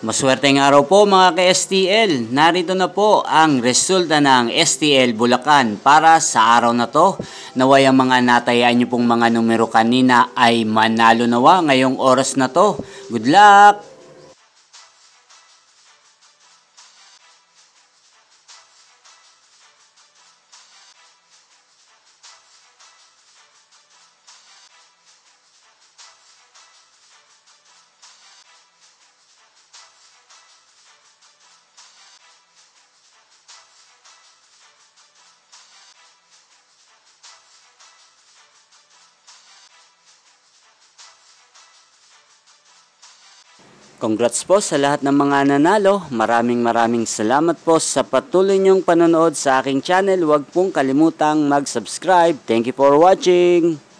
Maswerteng araw po mga ka-STL. Narito na po ang resulta ng STL Bulacan para sa araw na to. Naway ang mga natayaan nyo pong mga numero kanina ay manalo nawa ngayong oras na to. Good luck! Congrats po sa lahat ng mga nanalo. Maraming salamat po sa patuloy niyong panonood sa aking channel. Huwag pong kalimutang mag-subscribe. Thank you for watching!